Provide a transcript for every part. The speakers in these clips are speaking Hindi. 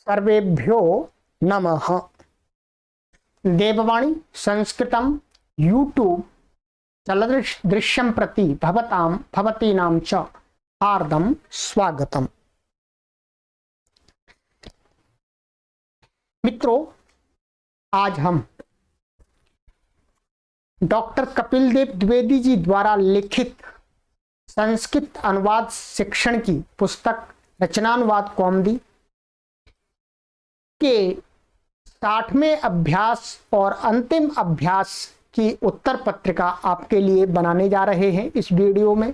सर्वेभ्यो नमः। देववाणी संस्कृतम यूट्यूब चलदृश्यं प्रति भवतीनां च हार्दं स्वागतम। मित्रों, आज हम डॉक्टर कपिल देव द्विवेदी जी द्वारा लिखित संस्कृत अनुवाद शिक्षण की पुस्तक रचनानुवाद कौमुदी के 60वें अभ्यास और अंतिम अभ्यास की उत्तर पत्रिका आपके लिए बनाने जा रहे हैं। इस वीडियो में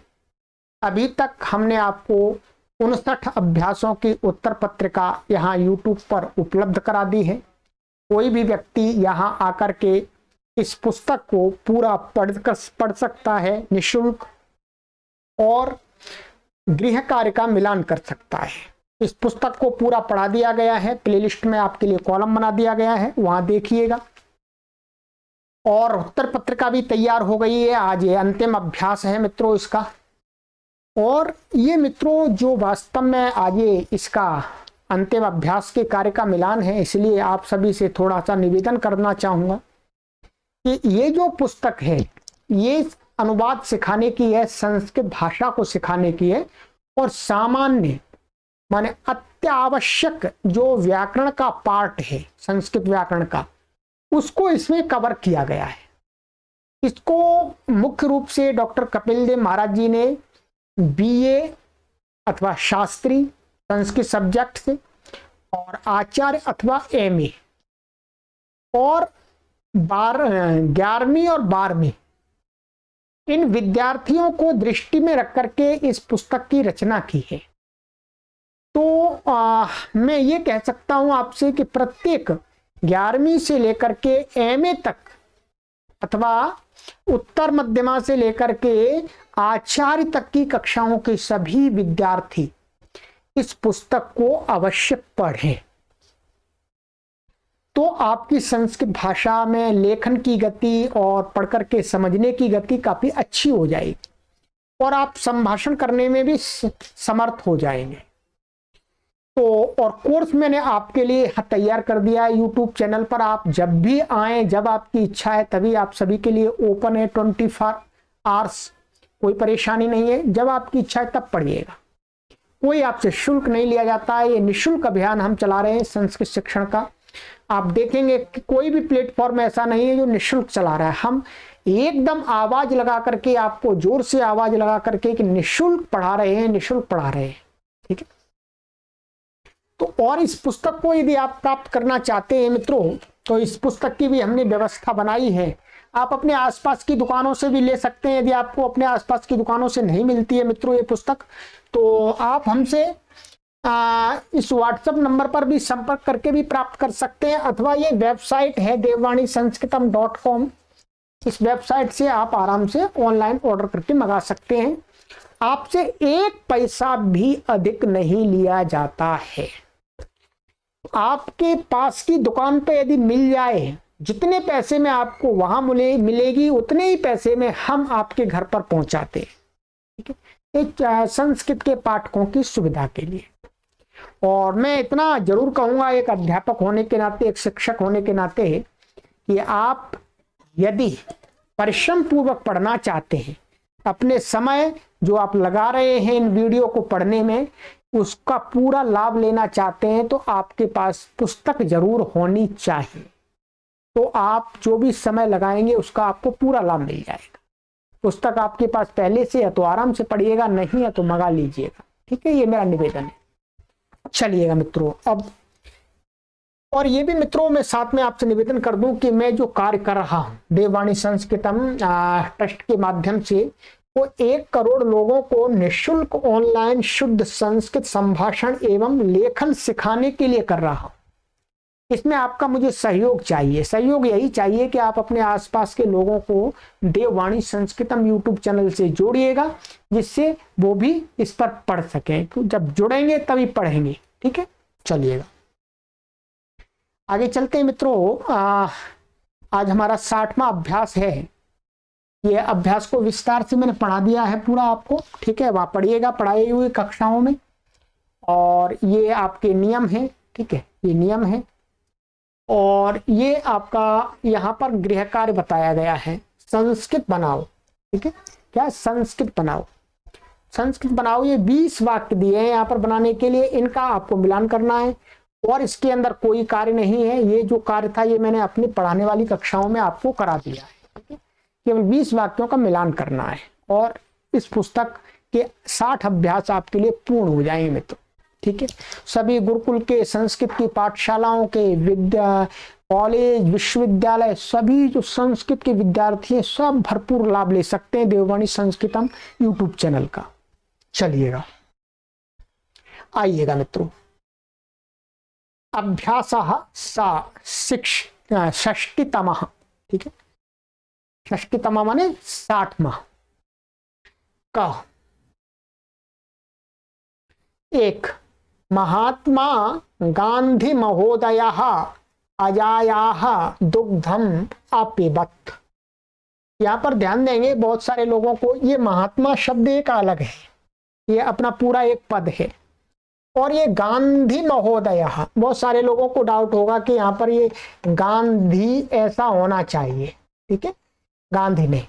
अभी तक हमने आपको 59 अभ्यासों की उत्तर पत्रिका यहाँ YouTube पर उपलब्ध करा दी है। कोई भी व्यक्ति यहाँ आकर के इस पुस्तक को पूरा पढ़ सकता है निःशुल्क और गृह कार्य का मिलान कर सकता है। इस पुस्तक को पूरा पढ़ा दिया गया है, प्लेलिस्ट में आपके लिए कॉलम बना दिया गया है, वहां देखिएगा। और उत्तर पत्रिका भी तैयार हो गई है। आज ये अंतिम अभ्यास है मित्रों इसका। और ये मित्रों जो वास्तव में आज ये इसका अंतिम अभ्यास के कार्य का मिलान है, इसलिए आप सभी से थोड़ा सा निवेदन करना चाहूंगा कि ये जो पुस्तक है ये अनुवाद सिखाने की है, संस्कृत भाषा को सिखाने की है और सामान्य माने अत्यावश्यक जो व्याकरण का पार्ट है संस्कृत व्याकरण का, उसको इसमें कवर किया गया है। इसको मुख्य रूप से डॉक्टर कपिल देव महाराज जी ने बीए अथवा शास्त्री संस्कृत सब्जेक्ट से और आचार्य अथवा एमए और 11वीं और 12वीं इन विद्यार्थियों को दृष्टि में रख करके इस पुस्तक की रचना की है। तो मैं ये कह सकता हूं आपसे कि प्रत्येक 11वीं से लेकर के एमए तक अथवा उत्तर मध्यमा से लेकर के आचार्य तक की कक्षाओं के सभी विद्यार्थी इस पुस्तक को अवश्य पढ़ें। तो आपकी संस्कृत भाषा में लेखन की गति और पढ़कर के समझने की गति काफी अच्छी हो जाएगी और आप संभाषण करने में भी समर्थ हो जाएंगे। तो और कोर्स मैंने आपके लिए तैयार कर दिया है यूट्यूब चैनल पर। आप जब भी आए, जब आपकी इच्छा है तभी आप सभी के लिए ओपन है 24 आवर्स, कोई परेशानी नहीं है। जब आपकी इच्छा है तब पढ़िएगा। कोई आपसे शुल्क नहीं लिया जाता है। ये निःशुल्क अभियान हम चला रहे हैं संस्कृत शिक्षण का। आप देखेंगे कि कोई भी प्लेटफॉर्म ऐसा नहीं है जो निःशुल्क चला रहा है। हम एकदम आवाज लगा करके, आपको जोर से आवाज लगा करके कि निःशुल्क पढ़ा रहे हैं, निःशुल्क पढ़ा रहे हैं। ठीक है। तो और इस पुस्तक को यदि आप प्राप्त करना चाहते हैं मित्रों, तो इस पुस्तक की भी हमने व्यवस्था बनाई है। आप अपने आसपास की दुकानों से भी ले सकते हैं। यदि आपको अपने आसपास की दुकानों से नहीं मिलती है मित्रों ये पुस्तक, तो आप हमसे इस व्हाट्सएप नंबर पर भी संपर्क करके भी प्राप्त कर सकते हैं, अथवा ये वेबसाइट है devvanisanskritam.com। इस वेबसाइट से आप आराम से ऑनलाइन ऑर्डर करके मंगा सकते हैं। आपसे 1 पैसा भी अधिक नहीं लिया जाता है। आपके पास की दुकान पे यदि मिल जाए, जितने पैसे में आपको वहां मिलेगी उतने ही पैसे में हम आपके घर पर पहुंचाते हैं। ठीक है। एक संस्कृत के पाठकों की सुविधा के लिए। और मैं इतना जरूर कहूंगा एक अध्यापक होने के नाते, एक शिक्षक होने के नाते, कि आप यदि परिश्रम पूर्वक पढ़ना चाहते हैं, अपने समय जो आप लगा रहे हैं इन वीडियो को पढ़ने में, उसका पूरा लाभ लेना चाहते हैं, तो आपके पास पुस्तक जरूर होनी चाहिए। तो आप जो भी समय लगाएंगे उसका आपको पूरा लाभ मिल जाएगा। पुस्तक आपके पास पहले से है तो आराम से पढ़िएगा, नहीं है तो मंगा लीजिएगा। ठीक है, ये मेरा निवेदन है। चलिएगा मित्रों अब, और ये भी मित्रों मैं साथ में आपसे निवेदन कर दूं कि मैं जो कार्य कर रहा हूं देववाणी संस्कृतम ट्रस्ट के माध्यम से, वो 1 करोड़ लोगों को निःशुल्क ऑनलाइन शुद्ध संस्कृत संभाषण एवं लेखन सिखाने के लिए कर रहा हूं। इसमें आपका मुझे सहयोग चाहिए। सहयोग यही चाहिए कि आप अपने आसपास के लोगों को देववाणी संस्कृतम यूट्यूब चैनल से जोड़िएगा, जिससे वो भी इस पर पढ़ सकें। तो जब जुड़ेंगे तभी पढ़ेंगे। ठीक है, चलिएगा आगे चलते हैं मित्रों। आज हमारा 60वां अभ्यास है। ये अभ्यास को विस्तार से मैंने पढ़ा दिया है पूरा आपको। ठीक है, वहां पढ़िएगा पढ़ाई हुई कक्षाओं में। और ये आपके नियम हैं। ठीक है, ये नियम है। और ये आपका यहाँ पर गृह कार्य बताया गया है, संस्कृत बनाओ। ठीक है, क्या संस्कृत बनाओ, संस्कृत बनाओ। ये 20 वाक्य दिए हैं यहाँ पर बनाने के लिए, इनका आपको मिलान करना है। और इसके अंदर कोई कार्य नहीं है, ये जो कार्य था ये मैंने अपनी पढ़ाने वाली कक्षाओं में आपको करा दिया है। ठीक है, केवल 20 वाक्यों का मिलान करना है और इस पुस्तक के 60 अभ्यास आपके लिए पूर्ण हो जाएंगे मित्रों। ठीक है, सभी गुरुकुल के, संस्कृत की पाठशालाओं के, विद्या कॉलेज, विश्वविद्यालय, सभी जो संस्कृत के विद्यार्थी हैं सब भरपूर लाभ ले सकते हैं देववाणी संस्कृतम यूट्यूब चैनल का। चलिएगा, आइएगा मित्रों, अभ्यासः सा षष्टितमः। ठीक है, षष्टितम माने 60वां का। एक, महात्मा गांधी महोदयः अजायाः दुग्धम अपिबत। यहाँ पर ध्यान देंगे, बहुत सारे लोगों को ये महात्मा शब्द एक अलग है, ये अपना पूरा एक पद है। और ये गांधी महोदय, बहुत सारे लोगों को डाउट होगा कि यहाँ पर ये गांधी ऐसा होना चाहिए। ठीक है, गांधी नहीं,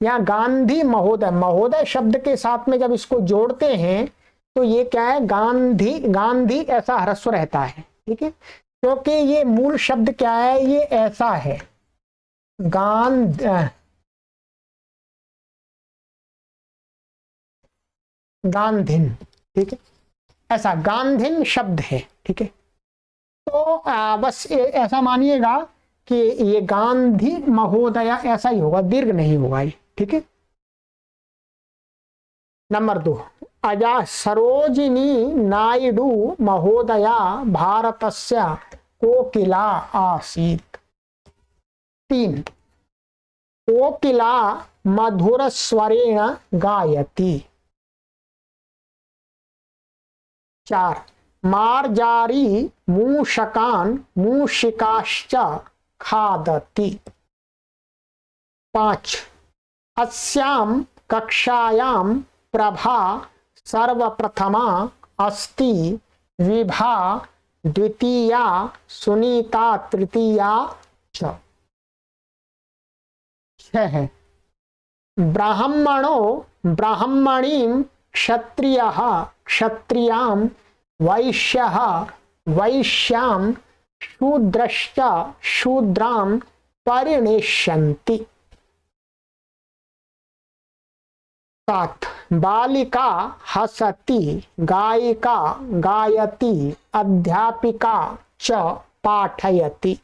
यहाँ गांधी महोदय, महोदय शब्द के साथ में जब इसको जोड़ते हैं तो ये क्या है, गांधी, गांधी ऐसा ह्रस्व रहता है। ठीक है, क्योंकि ये मूल शब्द क्या है, ये ऐसा है, गांधीन। ठीक है, ऐसा गांधीन शब्द है। ठीक है, तो बस ऐसा मानिएगा कि ये गांधी महोदया ऐसा ही होगा, दीर्घ नहीं होगा ये। ठीक है, नंबर 2, अजा सरोजिनी नायडू महोदया भारतस्य कोकिला आसीत्। 3, कोकिला मधुर स्वरेण गायति। 4, मार्जारी मूषकान् मूषिकाश्च खादति। 5, अस्यां कक्षायां प्रभा सर्वप्रथमा अस्ति, विभा द्वितीया, सुनीता तृतीया च। 6, ब्राह्मणो ब्राह्मणीं क्षत्रियः क्षत्रियां वैश्यः वैश्यां शूद्रश्च शूद्रां परिणेष्यन्ति। 7, बालिका हसति गायिका गायति अध्यापिका च पाठयति।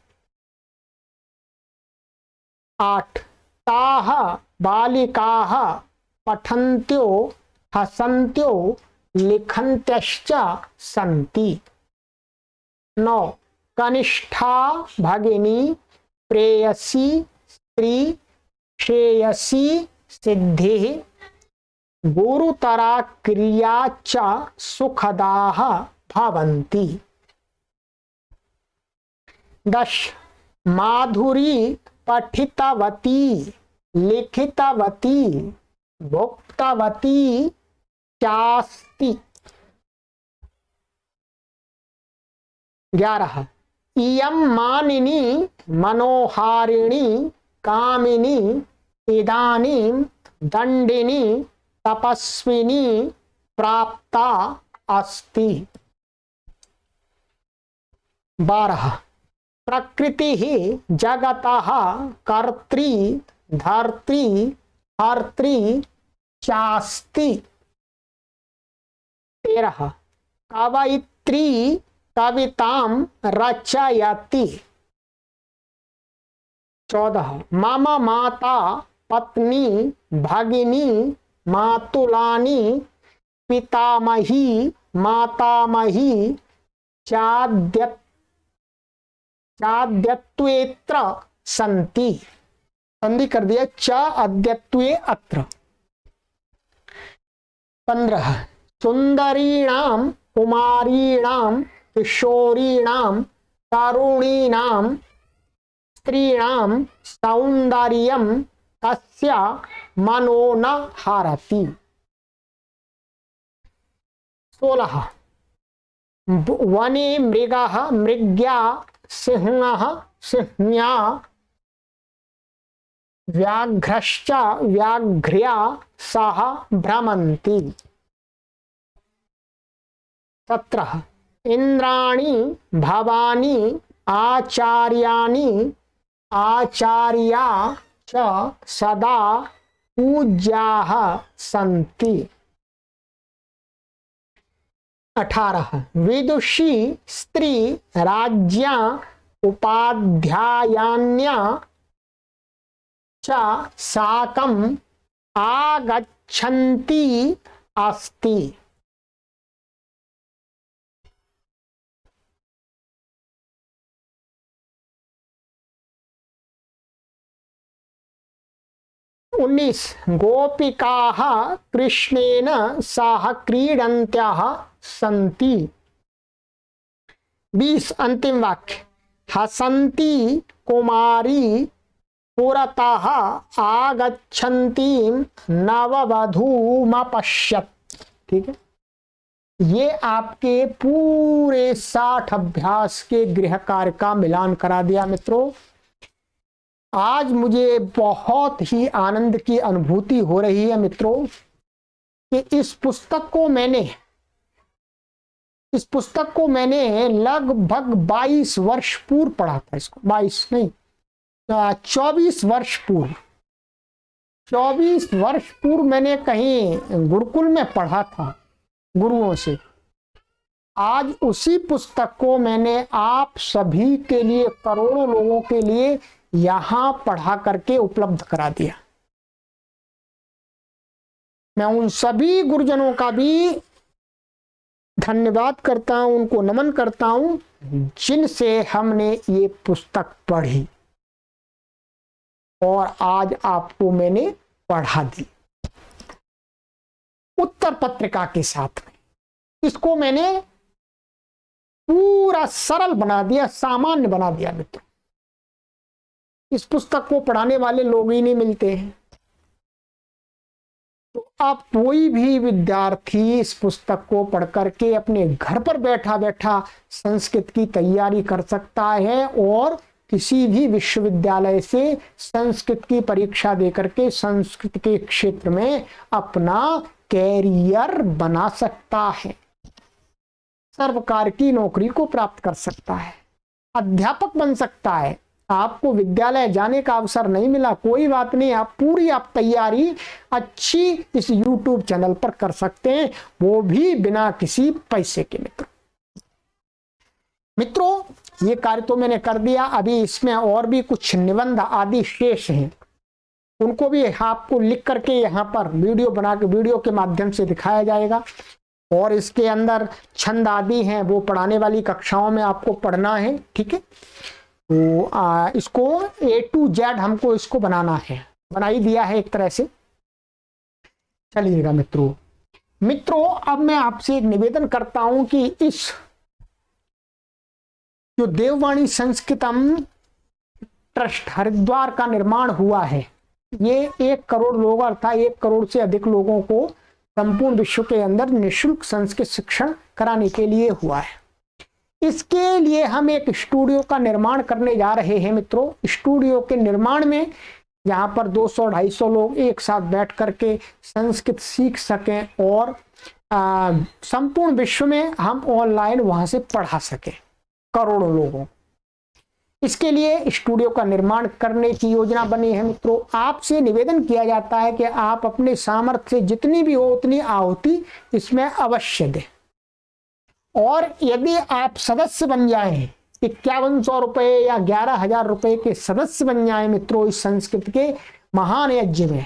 8, ताः बालिकाः पठन्त्यो हसन्त्यो लिखन्त्यश्च सन्ति। 9, कनिष्ठा भगिनी प्रेयसी स्त्री श्रेयसी सिद्धिः गुरुतरा क्रिया च सुखदाः भवन्ति। 10, माधुरी पठितवती लिखितवती भुक्तवती चास्ति। 11, इयं मानिनी मनोहारिणी कामिनी इदानीं दंडिनी तपस्विनी प्राप्ता अस्ति। 12, प्रकृति जगतः कर्त्री धर्त्री हर्त्री चास्ति। 13, कवयित्री कवितां रचयति। 14, मम माता पत्नी भगिनी मातुलानी पितामही मातामही चाद्यत्वेत्र सन्ति। संधि कर दिया, च अद्यत्वे अत्र। 15, सुंदरीणां कुमारीणां किशोरीणां तरुणीनां स्त्रीणां सौंदर्यं तस्य मनो न हरति। 16, वने मृगाः मृग्या सिंहः सिंह्या व्याघ्रश्च व्याघ्र्या सह भ्रमन्ति। 17 इंद्राणि भवानि आचार्याणि आचार्या च सदा पूज्याः सन्ति। 18 विदुषी स्त्री राज्ञा उपाध्यायान्या च साकम् आगच्छन्ति अस्ति। 19 गोपिकाः कृष्णेन सह क्रीडन्त्याः सन्ति। 20 अंतिम वाक्य हसन्ति कुमारी पुरतः आगच्छन्ति नववधूमपश्यत्। ठीक है, ये आपके पूरे 60 अभ्यास के गृह कार्य का मिलान करा दिया मित्रों। आज मुझे बहुत ही आनंद की अनुभूति हो रही है मित्रों कि इस पुस्तक को मैंने लगभग 22 वर्ष पूर्व पढ़ा था। इसको 22 नहीं 24 वर्ष पूर्व 24 वर्ष पूर्व मैंने कहीं गुरुकुल में पढ़ा था गुरुओं से। आज उसी पुस्तक को मैंने आप सभी के लिए, करोड़ों लोगों के लिए यहां पढ़ा करके उपलब्ध करा दिया। मैं उन सभी गुरुजनों का भी धन्यवाद करता हूं, उनको नमन करता हूं जिनसे हमने ये पुस्तक पढ़ी और आज आपको मैंने पढ़ा दी उत्तर पत्रिका के साथ में। इसको मैंने पूरा सरल बना दिया, सामान्य बना दिया मित्रों। इस पुस्तक को पढ़ाने वाले लोग ही नहीं मिलते हैं, तो अब कोई भी विद्यार्थी इस पुस्तक को पढ़ करके अपने घर पर बैठा बैठा संस्कृत की तैयारी कर सकता है और किसी भी विश्वविद्यालय से संस्कृत की परीक्षा दे करके संस्कृत के क्षेत्र में अपना कैरियर बना सकता है, सर्वकार की नौकरी को प्राप्त कर सकता है, अध्यापक बन सकता है। आपको विद्यालय जाने का अवसर नहीं मिला, कोई बात नहीं, आप तैयारी अच्छी इस YouTube चैनल पर कर सकते हैं, वो भी बिना किसी पैसे के। मित्रों ये कार्य तो मैंने कर दिया। अभी इसमें और भी कुछ निबंध आदि शेष हैं, उनको भी आपको लिख करके यहाँ पर वीडियो बना के वीडियो के माध्यम से दिखाया जाएगा। और इसके अंदर छंद आदि हैं, वो पढ़ाने वाली कक्षाओं में आपको पढ़ना है। ठीक है, तो इसको A to Z हमको इसको बनाना है, बना ही दिया है एक तरह से। चलिएगा मित्रों अब मैं आपसे एक निवेदन करता हूं कि इस जो देववाणी संस्कृतम ट्रस्ट हरिद्वार का निर्माण हुआ है, ये 1 करोड़ लोग अर्थात 1 करोड़ से अधिक लोगों को संपूर्ण विश्व के अंदर निःशुल्क संस्कृत शिक्षण कराने के लिए हुआ है। इसके लिए हम एक स्टूडियो का निर्माण करने जा रहे हैं मित्रों। स्टूडियो के निर्माण में यहाँ पर 200-250 लोग एक साथ बैठ करके संस्कृत सीख सकें और संपूर्ण विश्व में हम ऑनलाइन वहां से पढ़ा सकें करोड़ों लोगों। इसके लिए स्टूडियो का निर्माण करने की योजना बनी है मित्रों। आपसे निवेदन किया जाता है कि आप अपने सामर्थ्य से जितनी भी हो उतनी आहुति इसमें अवश्य दें। और यदि आप सदस्य बन जाएं, 5100 रुपए या 11,000 रुपए के सदस्य बन जाएं मित्रों इस संस्कृत के महान यज्ञ में,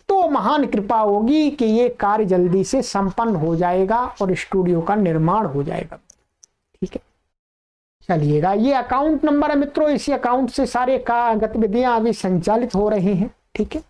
तो महान कृपा होगी कि ये कार्य जल्दी से संपन्न हो जाएगा और स्टूडियो का निर्माण हो जाएगा। ठीक है, चलिएगा, ये अकाउंट नंबर है मित्रों, इसी अकाउंट से सारे गतिविधियां अभी संचालित हो रही हैं। ठीक है,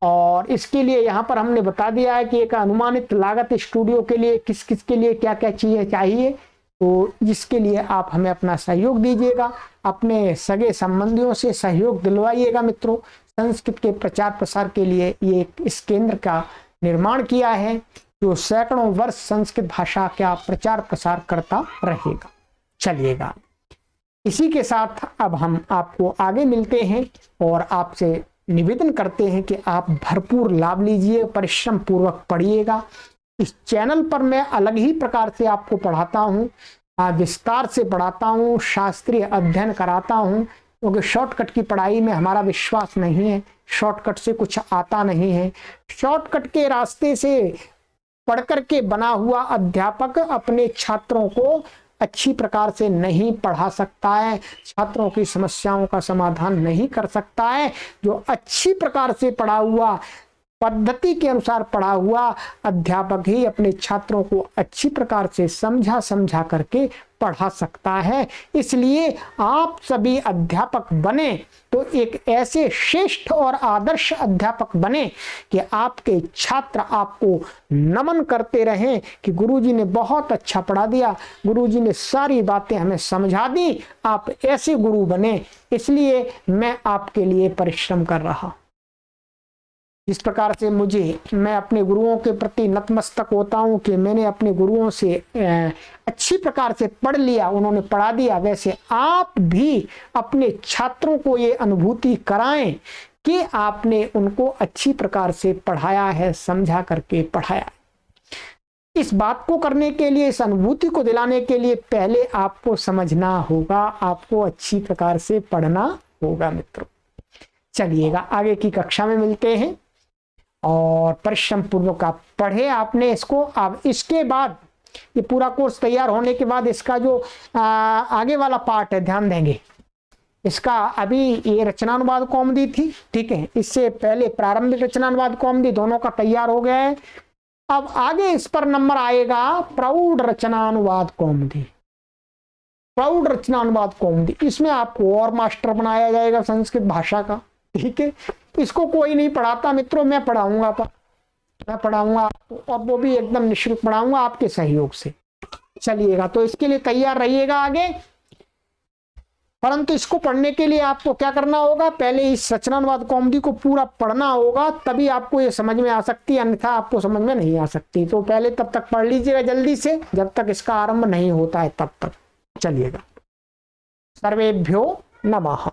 और इसके लिए यहाँ पर हमने बता दिया है कि एक अनुमानित लागत स्टूडियो के लिए किस किस के लिए क्या क्या चीजें चाहिए, तो जिसके लिए आप हमें अपना सहयोग दीजिएगा, अपने सगे संबंधियों से सहयोग दिलवाइएगा मित्रों। संस्कृत के प्रचार प्रसार के लिए ये इस केंद्र का निर्माण किया है। जो सैकड़ों वर्ष संस्कृत भाषा का प्रचार प्रसार करता रहेगा। चलिएगा, इसी के साथ अब हम आपको आगे मिलते हैं और आपसे निवेदन करते हैं कि आप भरपूर लाभ लीजिए, परिश्रम पूर्वक पढ़िएगा। इस चैनल पर मैं अलग ही प्रकार से आपको पढ़ाता हूँ, विस्तार से पढ़ाता हूँ, शास्त्रीय अध्ययन कराता हूँ, क्योंकि शॉर्टकट की पढ़ाई में हमारा विश्वास नहीं है। शॉर्टकट से कुछ आता नहीं है। शॉर्टकट के रास्ते से पढ़ करके बना हुआ अध्यापक अपने छात्रों को अच्छी प्रकार से नहीं पढ़ा सकता है, छात्रों की समस्याओं का समाधान नहीं कर सकता है। जो अच्छी प्रकार से पढ़ा हुआ, पद्धति के अनुसार पढ़ा हुआ अध्यापक ही अपने छात्रों को अच्छी प्रकार से समझा करके पढ़ा सकता है। इसलिए आप सभी अध्यापक बने तो एक ऐसे श्रेष्ठ और आदर्श अध्यापक बने कि आपके छात्र आपको नमन करते रहें कि गुरुजी ने बहुत अच्छा पढ़ा दिया, गुरुजी ने सारी बातें हमें समझा दी। आप ऐसे गुरु बने, इसलिए मैं आपके लिए परिश्रम कर रहा। जिस प्रकार से मैं अपने गुरुओं के प्रति नतमस्तक होता हूं कि मैंने अपने गुरुओं से अच्छी प्रकार से पढ़ लिया, उन्होंने पढ़ा दिया, वैसे आप भी अपने छात्रों को ये अनुभूति कराएं कि आपने उनको अच्छी प्रकार से पढ़ाया है, समझा करके पढ़ाया। इस बात को करने के लिए, इस अनुभूति को दिलाने के लिए पहले आपको समझना होगा, आपको अच्छी प्रकार से पढ़ना होगा मित्रों। चलिएगा, आगे की कक्षा में मिलते हैं और परिश्रम पूर्वक आप पढ़े आपने इसको। अब इसके बाद ये पूरा कोर्स तैयार होने के बाद इसका जो आगे वाला पार्ट है, ध्यान देंगे इसका। अभी ये रचनानुवाद कौमुदी थी, ठीक है, इससे पहले प्रारंभिक रचनानुवाद कौमुदी, दोनों का तैयार हो गया है। अब आगे इस पर नंबर आएगा प्रौढ़ रचनानुवाद कौमुदी। प्रौढ़ रचनानुवाद कौमुदी, इसमें आपको और मास्टर बनाया जाएगा संस्कृत भाषा का, ठीक है। इसको कोई नहीं पढ़ाता मित्रों, मैं पढ़ाऊंगा, मैं पढ़ाऊंगा, और वो भी एकदम निःशुल्क पढ़ाऊंगा आपके सहयोग से। चलिएगा, तो इसके लिए तैयार रहिएगा आगे। परंतु इसको पढ़ने के लिए आपको क्या करना होगा, पहले इस रचनानुवाद कौमुदी को पूरा पढ़ना होगा, तभी आपको ये समझ में आ सकती है, अन्यथा आपको समझ में नहीं आ सकती। तो पहले तब तक पढ़ लीजिएगा जल्दी से, जब तक इसका आरंभ नहीं होता है तब तक। चलिएगा, सर्वेभ्यो नमः।